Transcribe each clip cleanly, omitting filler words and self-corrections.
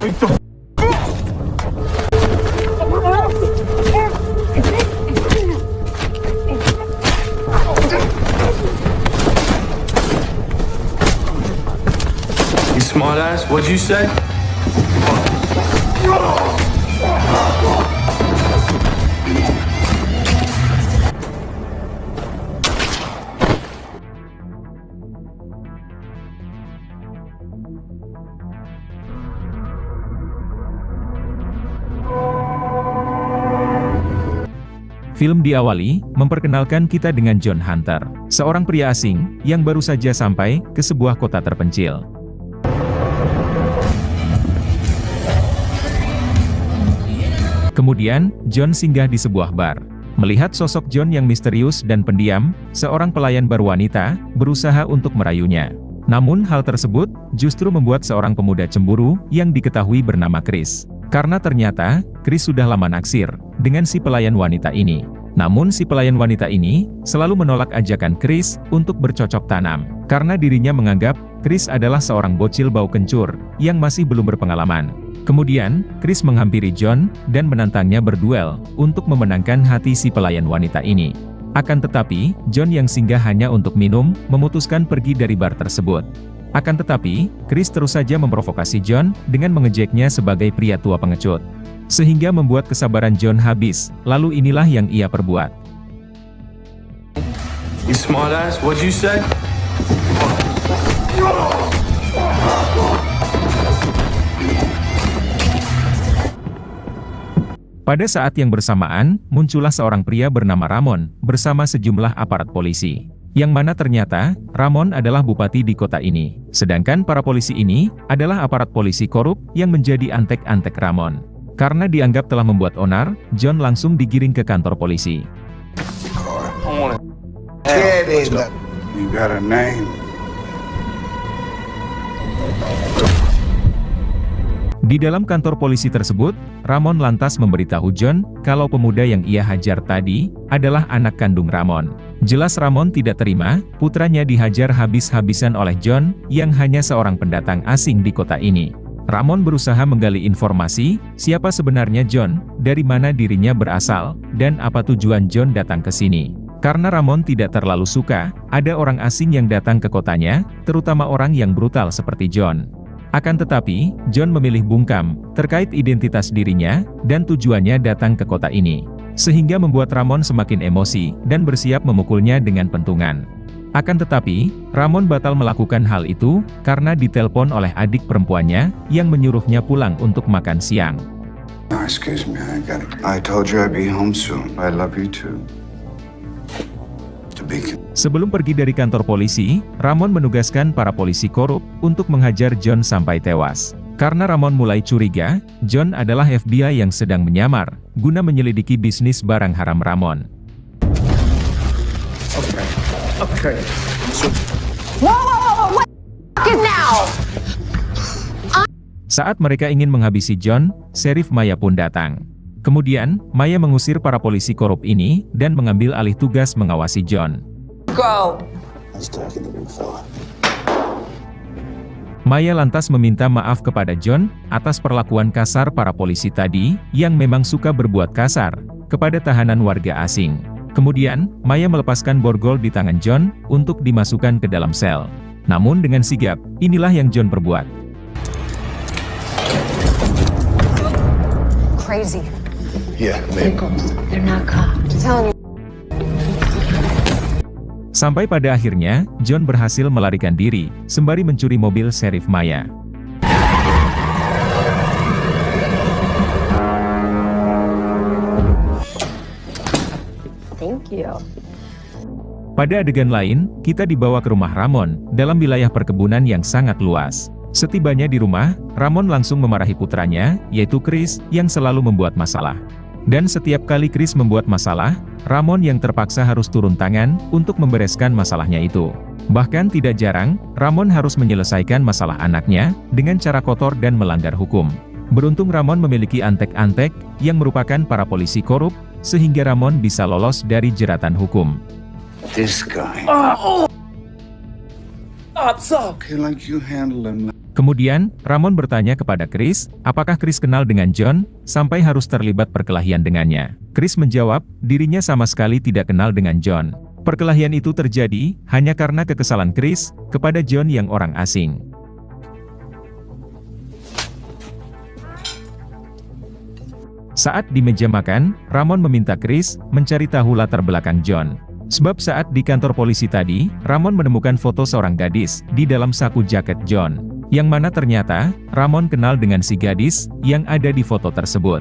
You smart ass, what'd you say? Film diawali memperkenalkan kita dengan John Hunter, seorang pria asing yang baru saja sampai ke sebuah kota terpencil. Kemudian, John singgah di sebuah bar. Melihat sosok John yang misterius dan pendiam, seorang pelayan bar wanita berusaha untuk merayunya. Namun hal tersebut justru membuat seorang pemuda cemburu yang diketahui bernama Chris. Karena ternyata, Chris sudah lama naksir dengan si pelayan wanita ini. Namun si pelayan wanita ini selalu menolak ajakan Chris untuk bercocok tanam. Karena dirinya menganggap Chris adalah seorang bocil bau kencur yang masih belum berpengalaman. Kemudian, Chris menghampiri John dan menantangnya berduel untuk memenangkan hati si pelayan wanita ini. Akan tetapi, John yang singgah hanya untuk minum, memutuskan pergi dari bar tersebut. Akan tetapi, Chris terus saja memprovokasi John dengan mengejeknya sebagai pria tua pengecut. Sehingga membuat kesabaran John habis, lalu inilah yang ia perbuat. You smart ass, what'd you say? Pada saat yang bersamaan, muncullah seorang pria bernama Ramon, bersama sejumlah aparat polisi. Yang mana ternyata, Ramon adalah bupati di kota ini. Sedangkan para polisi ini, adalah aparat polisi korup, yang menjadi antek-antek Ramon. Karena dianggap telah membuat onar, John langsung digiring ke kantor polisi. You got a name. Di dalam kantor polisi tersebut, Ramon lantas memberitahu John, kalau pemuda yang ia hajar tadi, adalah anak kandung Ramon. Jelas Ramon tidak terima, putranya dihajar habis-habisan oleh John, yang hanya seorang pendatang asing di kota ini. Ramon berusaha menggali informasi, siapa sebenarnya John, dari mana dirinya berasal, dan apa tujuan John datang ke sini. Karena Ramon tidak terlalu suka, ada orang asing yang datang ke kotanya, terutama orang yang brutal seperti John. Akan tetapi, John memilih bungkam, terkait identitas dirinya, dan tujuannya datang ke kota ini. Sehingga membuat Ramon semakin emosi, dan bersiap memukulnya dengan pentungan. Akan tetapi, Ramon batal melakukan hal itu, karena ditelepon oleh adik perempuannya, yang menyuruhnya pulang untuk makan siang. Excuse me, I told you I'd be home soon. I love you too. Sebelum pergi dari kantor polisi, Ramon menugaskan para polisi korup untuk menghajar John sampai tewas. Karena Ramon mulai curiga, John adalah FBI yang sedang menyamar, guna menyelidiki bisnis barang haram Ramon. Okay. Saat mereka ingin menghabisi John, Sheriff Maya pun datang. Kemudian, Maya mengusir para polisi korup ini, dan mengambil alih tugas mengawasi John. Go. Maya lantas meminta maaf kepada John, atas perlakuan kasar para polisi tadi, yang memang suka berbuat kasar, kepada tahanan warga asing. Kemudian, Maya melepaskan borgol di tangan John, untuk dimasukkan ke dalam sel. Namun dengan sigap, inilah yang John perbuat. Crazy. Yeah, maybe. They're not cops. Tell me. Sampai pada akhirnya, John berhasil melarikan diri, sembari mencuri mobil Sheriff Maya. Thank you. Pada adegan lain, kita dibawa ke rumah Ramon, dalam wilayah perkebunan yang sangat luas. Setibanya di rumah, Ramon langsung memarahi putranya, yaitu Chris, yang selalu membuat masalah. Dan setiap kali Chris membuat masalah, Ramon yang terpaksa harus turun tangan, untuk membereskan masalahnya itu. Bahkan tidak jarang, Ramon harus menyelesaikan masalah anaknya, dengan cara kotor dan melanggar hukum. Beruntung Ramon memiliki antek-antek, yang merupakan para polisi korup, sehingga Ramon bisa lolos dari jeratan hukum. This guy. Okay, like you handle him. Kemudian, Ramon bertanya kepada Chris, apakah Chris kenal dengan John, sampai harus terlibat perkelahian dengannya. Chris menjawab, dirinya sama sekali tidak kenal dengan John. Perkelahian itu terjadi, hanya karena kekesalan Chris, kepada John yang orang asing. Saat di meja makan, Ramon meminta Chris, mencari tahu latar belakang John. Sebab saat di kantor polisi tadi, Ramon menemukan foto seorang gadis, di dalam saku jaket John. Yang mana ternyata, Ramon kenal dengan si gadis, yang ada di foto tersebut.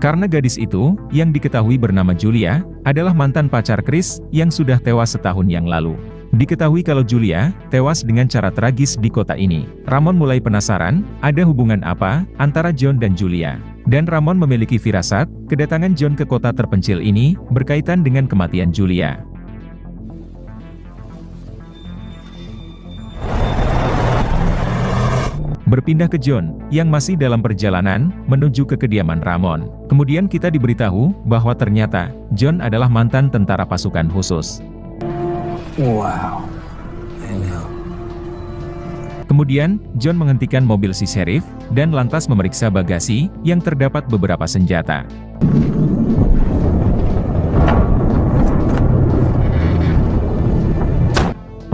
Karena gadis itu, yang diketahui bernama Julia, adalah mantan pacar Chris, yang sudah tewas setahun yang lalu. Diketahui kalau Julia, tewas dengan cara tragis di kota ini. Ramon mulai penasaran, ada hubungan apa, antara John dan Julia. Dan Ramon memiliki firasat, kedatangan John ke kota terpencil ini, berkaitan dengan kematian Julia. Berpindah ke John, yang masih dalam perjalanan, menuju ke kediaman Ramon. Kemudian kita diberitahu, bahwa ternyata, John adalah mantan tentara pasukan khusus. Wow. I know. Kemudian, John menghentikan mobil si sheriff, dan lantas memeriksa bagasi, yang terdapat beberapa senjata.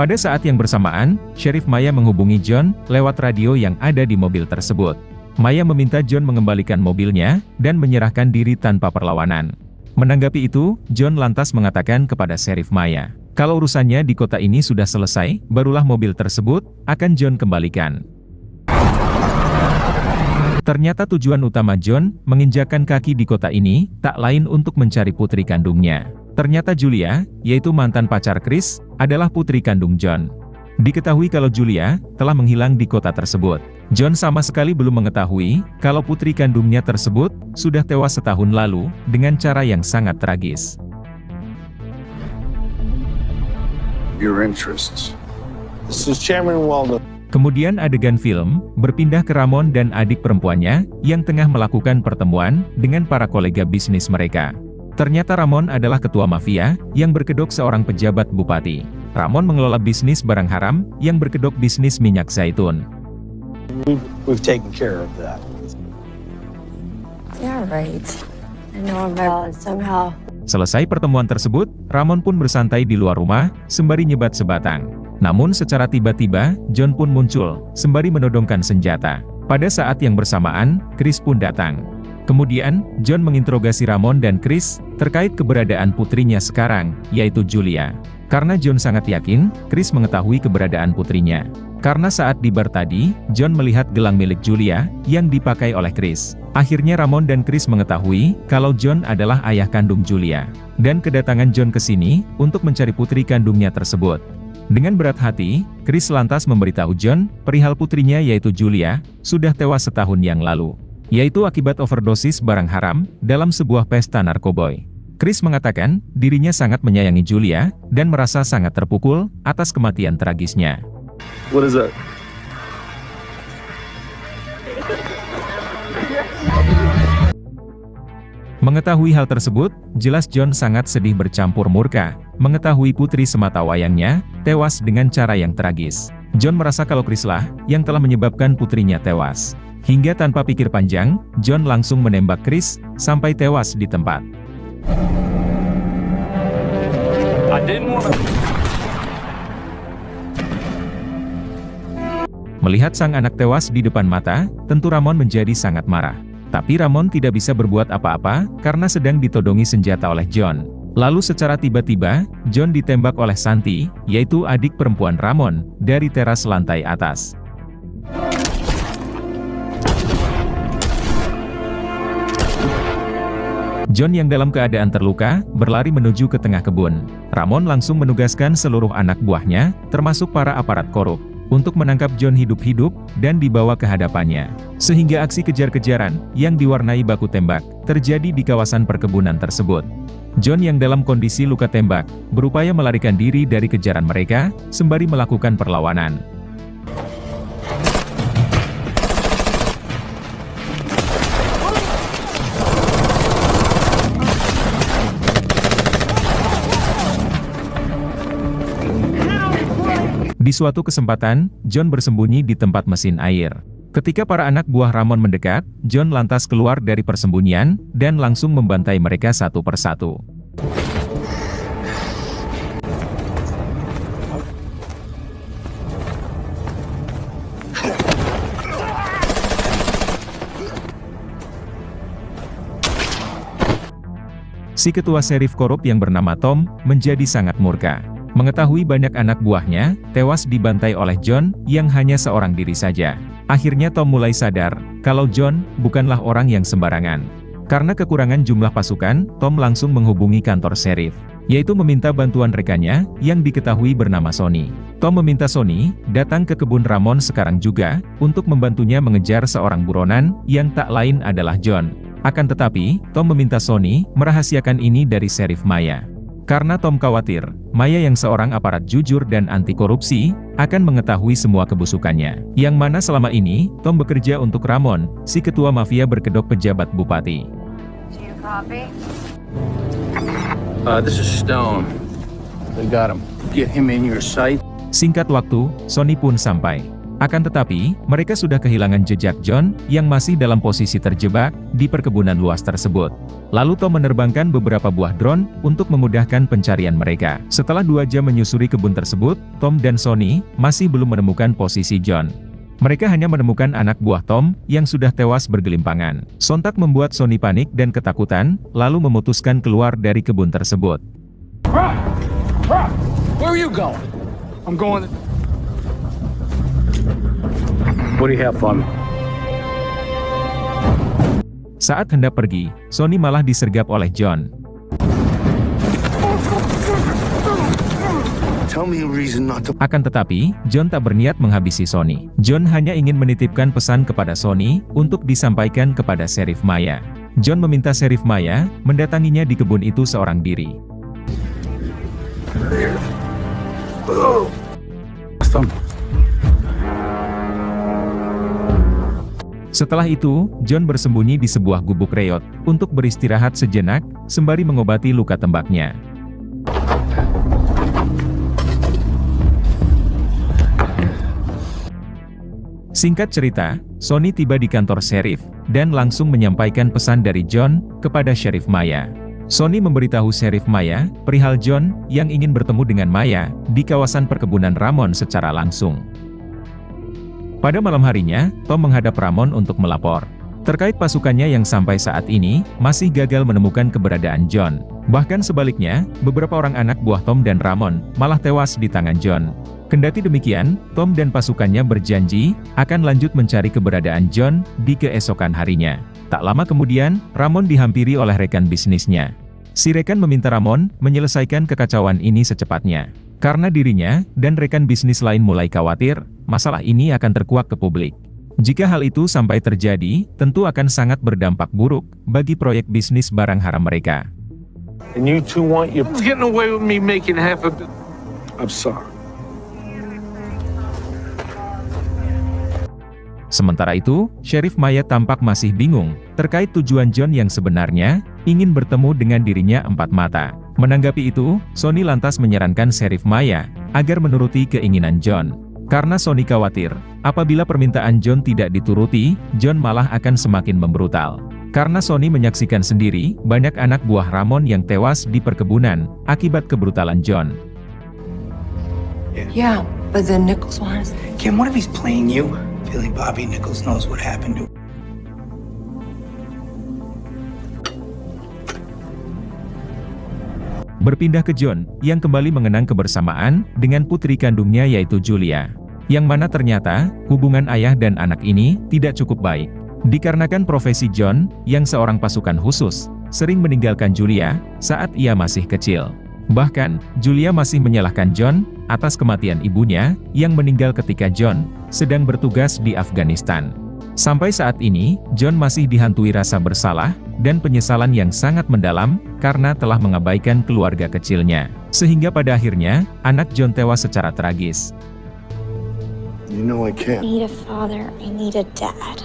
Pada saat yang bersamaan, Sheriff Maya menghubungi John, lewat radio yang ada di mobil tersebut. Maya meminta John mengembalikan mobilnya, dan menyerahkan diri tanpa perlawanan. Menanggapi itu, John lantas mengatakan kepada Sheriff Maya, kalau urusannya di kota ini sudah selesai, barulah mobil tersebut, akan John kembalikan. Ternyata tujuan utama John, menginjakkan kaki di kota ini, tak lain untuk mencari putri kandungnya. Ternyata Julia, yaitu mantan pacar Chris, adalah putri kandung John. Diketahui kalau Julia, telah menghilang di kota tersebut. John sama sekali belum mengetahui, kalau putri kandungnya tersebut, sudah tewas setahun lalu, dengan cara yang sangat tragis. Your interests. This is Chairman Waldo. Kemudian adegan film, berpindah ke Ramon dan adik perempuannya, yang tengah melakukan pertemuan, dengan para kolega bisnis mereka. Ternyata Ramon adalah ketua mafia, yang berkedok seorang pejabat bupati. Ramon mengelola bisnis barang haram, yang berkedok bisnis minyak zaitun. We've taken care of that. Yeah, right. I know about it somehow. Selesai pertemuan tersebut, Ramon pun bersantai di luar rumah, sembari nyebat sebatang. Namun secara tiba-tiba, John pun muncul, sembari menodongkan senjata. Pada saat yang bersamaan, Chris pun datang. Kemudian, John menginterogasi Ramon dan Chris, terkait keberadaan putrinya sekarang, yaitu Julia. Karena John sangat yakin, Chris mengetahui keberadaan putrinya. Karena saat di bar tadi, John melihat gelang milik Julia, yang dipakai oleh Chris. Akhirnya Ramon dan Chris mengetahui, kalau John adalah ayah kandung Julia. Dan kedatangan John ke sini, untuk mencari putri kandungnya tersebut. Dengan berat hati, Chris lantas memberitahu John, perihal putrinya yaitu Julia, sudah tewas setahun yang lalu. Yaitu akibat overdosis barang haram, dalam sebuah pesta narkoboy. Chris mengatakan, dirinya sangat menyayangi Julia, dan merasa sangat terpukul, atas kematian tragisnya. What is that? Mengetahui hal tersebut, jelas John sangat sedih bercampur murka, mengetahui putri semata wayangnya, tewas dengan cara yang tragis. John merasa kalau Chris lah, yang telah menyebabkan putrinya tewas. Hingga tanpa pikir panjang, John langsung menembak Chris, sampai tewas di tempat. Melihat sang anak tewas di depan mata, tentu Ramon menjadi sangat marah. Tapi Ramon tidak bisa berbuat apa-apa, karena sedang ditodongi senjata oleh John. Lalu secara tiba-tiba, John ditembak oleh Santi, yaitu adik perempuan Ramon, dari teras lantai atas. John yang dalam keadaan terluka, berlari menuju ke tengah kebun. Ramon langsung menugaskan seluruh anak buahnya, termasuk para aparat korup, untuk menangkap John hidup-hidup, dan dibawa ke hadapannya. Sehingga aksi kejar-kejaran, yang diwarnai baku tembak, terjadi di kawasan perkebunan tersebut. John yang dalam kondisi luka tembak, berupaya melarikan diri dari kejaran mereka, sembari melakukan perlawanan. Di Di suatu kesempatan, John bersembunyi di tempat mesin air. Ketika para anak buah Ramon mendekat, John lantas keluar dari persembunyian, dan langsung membantai mereka satu persatu. Si ketua serif korup yang bernama Tom, menjadi sangat murka. Mengetahui banyak anak buahnya tewas dibantai oleh John, yang hanya seorang diri saja. Akhirnya Tom mulai sadar, kalau John bukanlah orang yang sembarangan. Karena kekurangan jumlah pasukan, Tom langsung menghubungi kantor serif, yaitu meminta bantuan rekannya, yang diketahui bernama Sonny. Tom meminta Sonny datang ke kebun Ramon sekarang juga, untuk membantunya mengejar seorang buronan, yang tak lain adalah John. Akan tetapi, Tom meminta Sonny merahasiakan ini dari serif Maya. Karena Tom khawatir, Maya yang seorang aparat jujur dan anti korupsi, akan mengetahui semua kebusukannya. Yang mana selama ini, Tom bekerja untuk Ramon, si ketua mafia berkedok pejabat bupati. This is Stone. We got him. Get him in your sight. Singkat waktu, Sonny pun sampai. Akan tetapi, mereka sudah kehilangan jejak John, yang masih dalam posisi terjebak di perkebunan luas tersebut. Lalu Tom menerbangkan beberapa buah drone, untuk memudahkan pencarian mereka. Setelah 2 jam menyusuri kebun tersebut, Tom dan Sonny masih belum menemukan posisi John. Mereka hanya menemukan anak buah Tom, yang sudah tewas bergelimpangan. Sontak membuat Sonny panik dan ketakutan, lalu memutuskan keluar dari kebun tersebut. Where are you going? I'm going. What do you have for me? Saat hendak pergi, Sonny malah disergap oleh John. Tell me a reason not to. Akan tetapi, John tak berniat menghabisi Sonny. John hanya ingin menitipkan pesan kepada Sonny, untuk disampaikan kepada serif Maya. John meminta serif Maya, mendatanginya di kebun itu seorang diri. Setelah itu, John bersembunyi di sebuah gubuk reot, untuk beristirahat sejenak, sembari mengobati luka tembaknya. Singkat cerita, Sonny tiba di kantor serif, dan langsung menyampaikan pesan dari John, kepada Sheriff Maya. Sonny memberitahu Sheriff Maya, perihal John, yang ingin bertemu dengan Maya, di kawasan perkebunan Ramon secara langsung. Pada malam harinya, Tom menghadap Ramon untuk melapor terkait pasukannya yang sampai saat ini masih gagal menemukan keberadaan John. Bahkan sebaliknya, beberapa orang anak buah Tom dan Ramon malah tewas di tangan John. Kendati demikian, Tom dan pasukannya berjanji akan lanjut mencari keberadaan John di keesokan harinya. Tak lama kemudian, Ramon dihampiri oleh rekan bisnisnya. Si rekan meminta Ramon menyelesaikan kekacauan ini secepatnya. Karena dirinya dan rekan bisnis lain mulai khawatir, masalah ini akan terkuak ke publik. Jika hal itu sampai terjadi, tentu akan sangat berdampak buruk bagi proyek bisnis barang haram mereka. And you two want your getting away with me making half a. I'm sorry. Sementara itu, Sheriff Maya tampak masih bingung terkait tujuan John yang sebenarnya ingin bertemu dengan dirinya empat mata. Menanggapi itu, Sonny lantas menyarankan Sheriff Maya agar menuruti keinginan John. Karena Sonny khawatir, apabila permintaan John tidak dituruti, John malah akan semakin membrutal. Karena Sonny menyaksikan sendiri banyak anak buah Ramon yang tewas di perkebunan akibat kebrutalan John. Yeah, but then Nichols wants. Kim, what if he's playing you? I feel like Bobby Nichols knows what happened to him. Berpindah ke John, yang kembali mengenang kebersamaan dengan putri kandungnya yaitu Julia. Yang mana ternyata, hubungan ayah dan anak ini tidak cukup baik. Dikarenakan profesi John, yang seorang pasukan khusus, sering meninggalkan Julia saat ia masih kecil. Bahkan, Julia masih menyalahkan John atas kematian ibunya, yang meninggal ketika John sedang bertugas di Afghanistan. Sampai saat ini, John masih dihantui rasa bersalah dan penyesalan yang sangat mendalam karena telah mengabaikan keluarga kecilnya. Sehingga pada akhirnya, anak John tewas secara tragis. You know I I can't. need a father. I need a dad.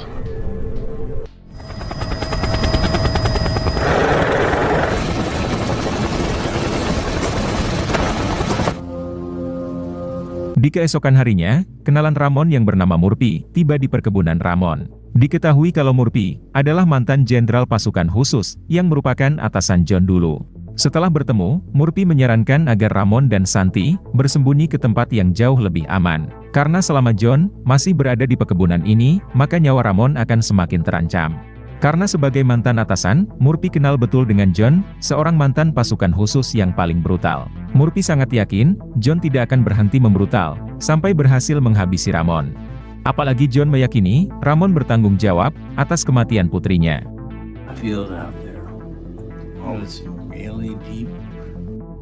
Di keesokan harinya, kenalan Ramon yang bernama Murphy tiba di perkebunan Ramon. Diketahui kalau Murphy adalah mantan jenderal pasukan khusus yang merupakan atasan John dulu. Setelah bertemu, Murphy menyarankan agar Ramon dan Santi bersembunyi ke tempat yang jauh lebih aman. Karena selama John masih berada di perkebunan ini, maka nyawa Ramon akan semakin terancam. Karena sebagai mantan atasan, Murphy kenal betul dengan John, seorang mantan pasukan khusus yang paling brutal. Murphy sangat yakin, John tidak akan berhenti membrutal, sampai berhasil menghabisi Ramon. Apalagi John meyakini, Ramon bertanggung jawab atas kematian putrinya. I feel it out there. Oh, it's really deep.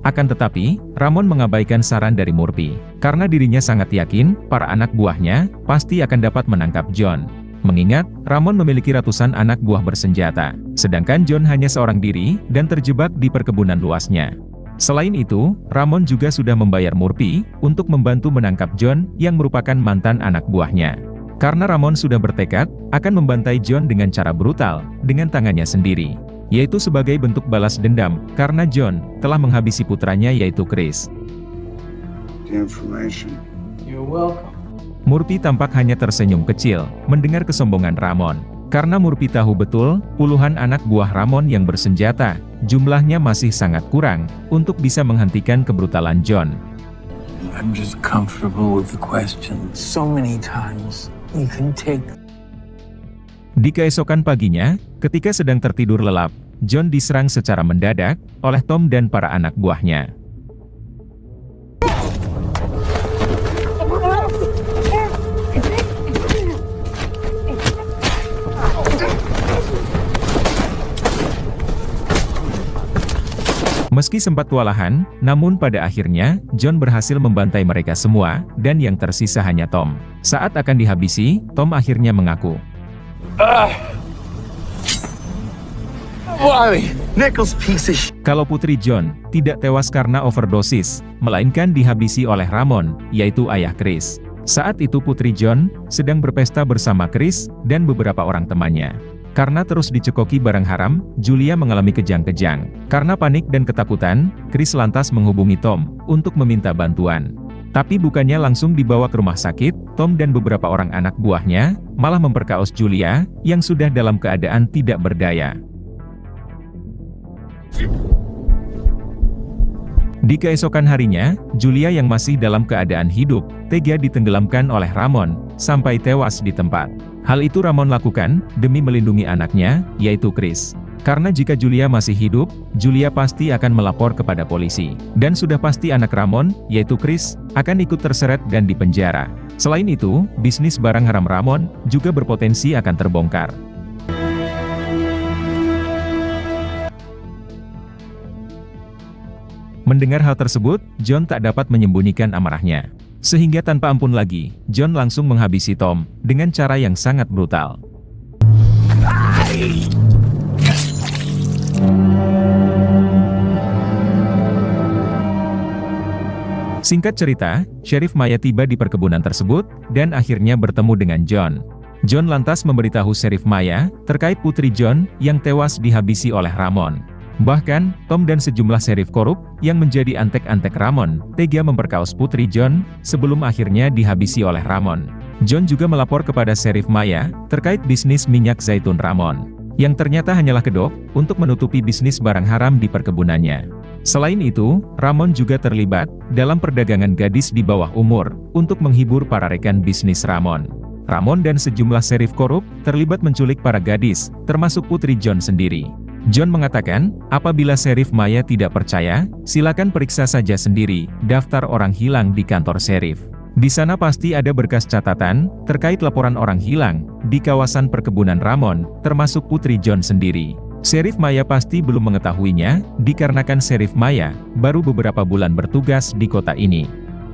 Akan tetapi, Ramon mengabaikan saran dari Murphy, karena dirinya sangat yakin, para anak buahnya pasti akan dapat menangkap John. Mengingat, Ramon memiliki ratusan anak buah bersenjata, sedangkan John hanya seorang diri dan terjebak di perkebunan luasnya. Selain itu, Ramon juga sudah membayar Murphy untuk membantu menangkap John yang merupakan mantan anak buahnya. Karena Ramon sudah bertekad akan membantai John dengan cara brutal, dengan tangannya sendiri, yaitu sebagai bentuk balas dendam, karena John telah menghabisi putranya yaitu Chris. The information. You're welcome. Murphy tampak hanya tersenyum kecil mendengar kesombongan Ramon. Karena Murphy tahu betul, puluhan anak buah Ramon yang bersenjata, jumlahnya masih sangat kurang untuk bisa menghentikan kebrutalan John. I'm just comfortable with the question. So many times you can take. Di keesokan paginya, ketika sedang tertidur lelap, John diserang secara mendadak oleh Tom dan para anak buahnya. Meski sempat kewalahan, namun pada akhirnya, John berhasil membantai mereka semua, dan yang tersisa hanya Tom. Saat akan dihabisi, Tom akhirnya mengaku. Nichols piece of shit. Kalau putri John tidak tewas karena overdosis, melainkan dihabisi oleh Ramon, yaitu ayah Chris. Saat itu putri John sedang berpesta bersama Chris dan beberapa orang temannya. Karena terus dicekoki barang haram, Julia mengalami kejang-kejang. Karena panik dan ketakutan, Chris lantas menghubungi Tom untuk meminta bantuan. Tapi bukannya langsung dibawa ke rumah sakit, Tom dan beberapa orang anak buahnya malah memperkaos Julia yang sudah dalam keadaan tidak berdaya. Di keesokan harinya, Julia yang masih dalam keadaan hidup, tega ditenggelamkan oleh Ramon, sampai tewas di tempat. Hal itu Ramon lakukan, demi melindungi anaknya, yaitu Chris. Karena jika Julia masih hidup, Julia pasti akan melapor kepada polisi. Dan sudah pasti anak Ramon, yaitu Chris, akan ikut terseret dan dipenjara. Selain itu, bisnis barang haram Ramon, juga berpotensi akan terbongkar. Mendengar hal tersebut, John tak dapat menyembunyikan amarahnya. Sehingga tanpa ampun lagi, John langsung menghabisi Tom, dengan cara yang sangat brutal. Singkat cerita, Sheriff Maya tiba di perkebunan tersebut, dan akhirnya bertemu dengan John. John lantas memberitahu Sheriff Maya, terkait putri John, yang tewas dihabisi oleh Ramon. Bahkan, Tom dan sejumlah sheriff korup, yang menjadi antek-antek Ramon, tega memperkaos putri John, sebelum akhirnya dihabisi oleh Ramon. John juga melapor kepada Sheriff Maya, terkait bisnis minyak zaitun Ramon, yang ternyata hanyalah kedok, untuk menutupi bisnis barang haram di perkebunannya. Selain itu, Ramon juga terlibat, dalam perdagangan gadis di bawah umur, untuk menghibur para rekan bisnis Ramon. Ramon dan sejumlah sheriff korup, terlibat menculik para gadis, termasuk putri John sendiri. John mengatakan, apabila Sheriff Maya tidak percaya, silakan periksa saja sendiri daftar orang hilang di kantor sheriff. Di sana pasti ada berkas catatan terkait laporan orang hilang di kawasan perkebunan Ramon, termasuk putri John sendiri. Sheriff Maya pasti belum mengetahuinya, dikarenakan Sheriff Maya baru beberapa bulan bertugas di kota ini.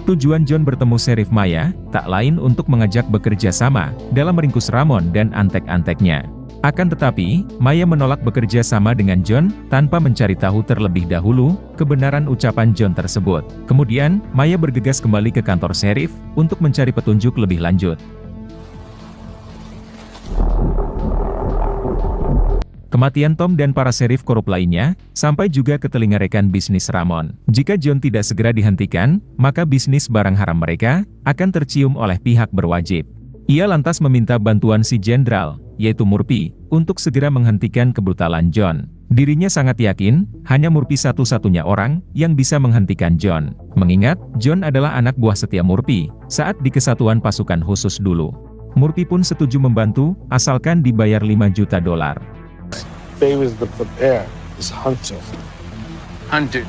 Tujuan John bertemu Sheriff Maya tak lain untuk mengajak bekerja sama dalam meringkus Ramon dan antek-anteknya. Akan tetapi, Maya menolak bekerja sama dengan John, tanpa mencari tahu terlebih dahulu, kebenaran ucapan John tersebut. Kemudian, Maya bergegas kembali ke kantor sheriff, untuk mencari petunjuk lebih lanjut. Kematian Tom dan para serif korup lainnya, sampai juga ke telinga rekan bisnis Ramon. Jika John tidak segera dihentikan, maka bisnis barang haram mereka akan tercium oleh pihak berwajib. Ia lantas meminta bantuan si jenderal, yaitu Murphy, untuk segera menghentikan kebrutalan John. Dirinya sangat yakin, hanya Murphy satu-satunya orang yang bisa menghentikan John. Mengingat, John adalah anak buah setia Murphy saat di kesatuan pasukan khusus dulu. Murphy pun setuju membantu, asalkan dibayar $5 juta. Favors to prepare is hunter. Hunter.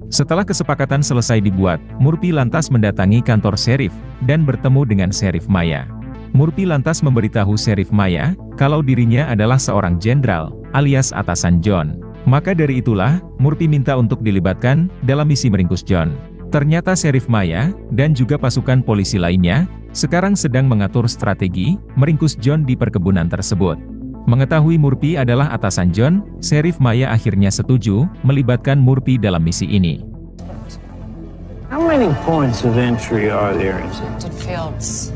Setelah kesepakatan selesai dibuat, Murphy lantas mendatangi kantor Sheriff dan bertemu dengan Sheriff Maya. Murphy lantas memberitahu Sheriff Maya kalau dirinya adalah seorang jenderal alias atasan John. Maka dari itulah, Murphy minta untuk dilibatkan dalam misi meringkus John. Ternyata Sheriff Maya dan juga pasukan polisi lainnya sekarang sedang mengatur strategi meringkus John di perkebunan tersebut. Mengetahui Murphy adalah atasan John, Sheriff Maya akhirnya setuju melibatkan Murphy dalam misi ini. How many points of entry are there? Fields.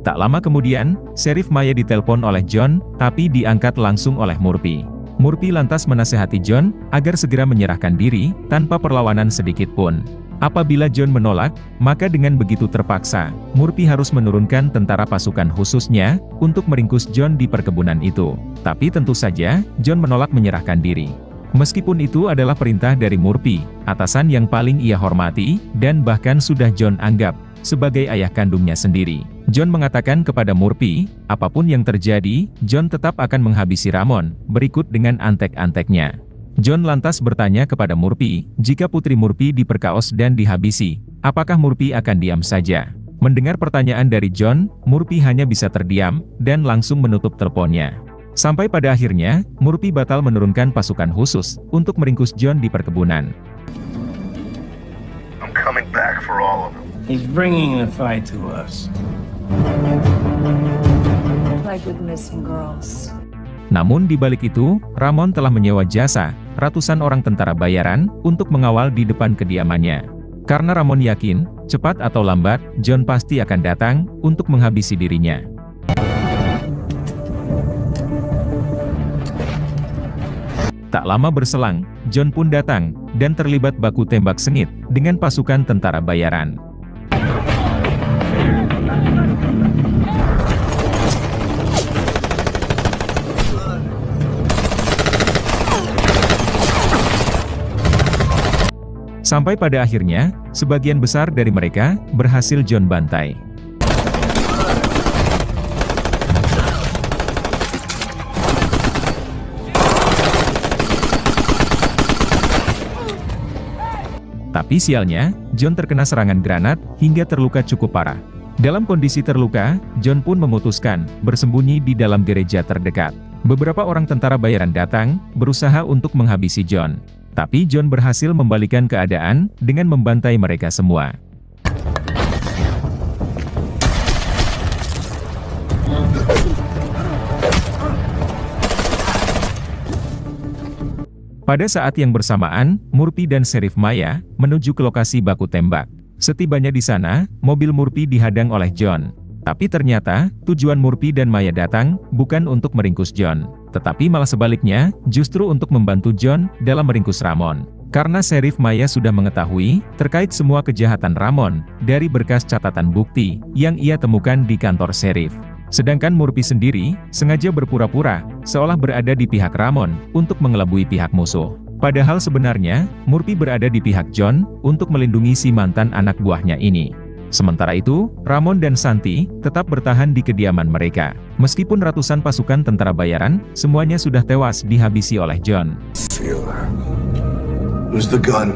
Tak lama kemudian, Sheriff Maya ditelepon oleh John, tapi diangkat langsung oleh Murphy. Murphy lantas menasehati John agar segera menyerahkan diri tanpa perlawanan sedikit pun. Apabila John menolak, maka dengan begitu terpaksa, Murphy harus menurunkan tentara pasukan khususnya untuk meringkus John di perkebunan itu. Tapi tentu saja, John menolak menyerahkan diri. Meskipun itu adalah perintah dari Murphy, atasan yang paling ia hormati, dan bahkan sudah John anggap sebagai ayah kandungnya sendiri. John mengatakan kepada Murphy, apapun yang terjadi, John tetap akan menghabisi Ramon, berikut dengan antek-anteknya. John lantas bertanya kepada Murphy, jika putri Murphy diperkaos dan dihabisi, apakah Murphy akan diam saja? Mendengar pertanyaan dari John, Murphy hanya bisa terdiam, dan langsung menutup teleponnya. Sampai pada akhirnya, Murphy batal menurunkan pasukan khusus, untuk meringkus John di perkebunan. I'm coming back for all of them. He's bringing the fight to us. Like with missing girls. Namun di balik itu, Ramon telah menyewa jasa ratusan orang tentara bayaran untuk mengawal di depan kediamannya. Karena Ramon yakin, cepat atau lambat, John pasti akan datang untuk menghabisi dirinya. Tak lama berselang, John pun datang dan terlibat baku tembak sengit dengan pasukan tentara bayaran. Sampai pada akhirnya, sebagian besar dari mereka berhasil John bantai. Tapi sialnya, John terkena serangan granat hingga terluka cukup parah. Dalam kondisi terluka, John pun memutuskan bersembunyi di dalam gereja terdekat. Beberapa orang tentara bayaran datang, berusaha untuk menghabisi John. Tapi John berhasil membalikan keadaan dengan membantai mereka semua. Pada saat yang bersamaan, Murphy dan Sheriff Maya menuju ke lokasi baku tembak. Setibanya di sana, mobil Murphy dihadang oleh John. Tapi ternyata, tujuan Murphy dan Maya datang bukan untuk meringkus John, tetapi malah sebaliknya, justru untuk membantu John dalam meringkus Ramon. Karena Sheriff Maya sudah mengetahui terkait semua kejahatan Ramon dari berkas catatan bukti yang ia temukan di kantor Sheriff. Sedangkan Murphy sendiri sengaja berpura-pura seolah berada di pihak Ramon untuk mengelabui pihak musuh. Padahal sebenarnya, Murphy berada di pihak John untuk melindungi si mantan anak buahnya ini. Sementara itu, Ramon dan Santi tetap bertahan di kediaman mereka. Meskipun ratusan pasukan tentara bayaran, semuanya sudah tewas dihabisi oleh John. Where's the gun?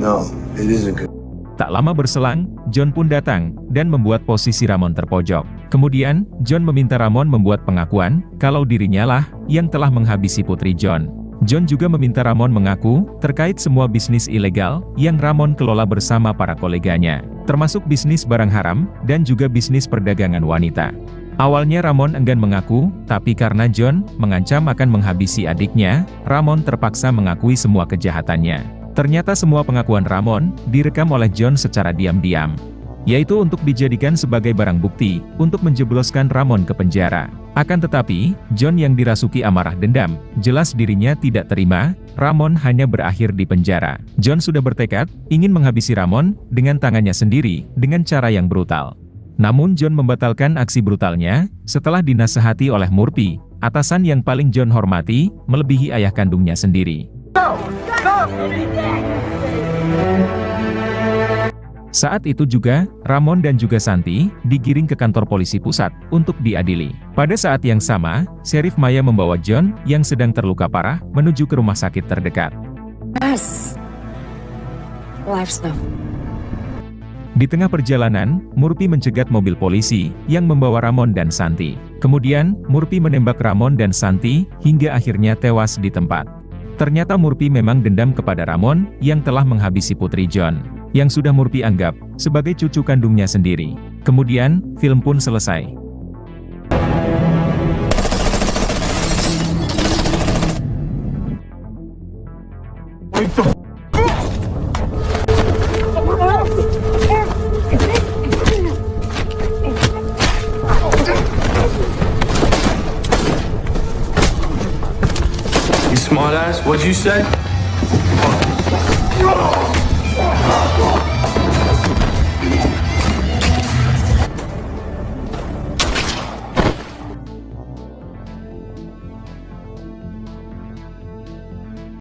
No, it isn't good. Tak lama berselang, John pun datang dan membuat posisi Ramon terpojok. Kemudian, John meminta Ramon membuat pengakuan kalau dirinya lah yang telah menghabisi putri John. John juga meminta Ramon mengaku terkait semua bisnis ilegal yang Ramon kelola bersama para koleganya, termasuk bisnis barang haram dan juga bisnis perdagangan wanita. Awalnya Ramon enggan mengaku, tapi karena John mengancam akan menghabisi adiknya, Ramon terpaksa mengakui semua kejahatannya. Ternyata semua pengakuan Ramon direkam oleh John secara diam-diam, yaitu untuk dijadikan sebagai barang bukti untuk menjebloskan Ramon ke penjara. Akan tetapi, John yang dirasuki amarah dendam, jelas dirinya tidak terima, Ramon hanya berakhir di penjara. John sudah bertekad, ingin menghabisi Ramon, dengan tangannya sendiri, dengan cara yang brutal. Namun John membatalkan aksi brutalnya, setelah dinasehati oleh Murphy, atasan yang paling John hormati, melebihi ayah kandungnya sendiri. Saat itu juga, Ramon dan juga Santi, digiring ke kantor polisi pusat, untuk diadili. Pada saat yang sama, Sheriff Maya membawa John, yang sedang terluka parah, menuju ke rumah sakit terdekat. Yes. Life stuff. Di tengah perjalanan, Murphy mencegat mobil polisi, yang membawa Ramon dan Santi. Kemudian, Murphy menembak Ramon dan Santi, hingga akhirnya tewas di tempat. Ternyata Murphy memang dendam kepada Ramon, yang telah menghabisi putri John, yang sudah Murphy anggap sebagai cucu kandungnya sendiri. Kemudian, film pun selesai. You smart ass, what'd you say?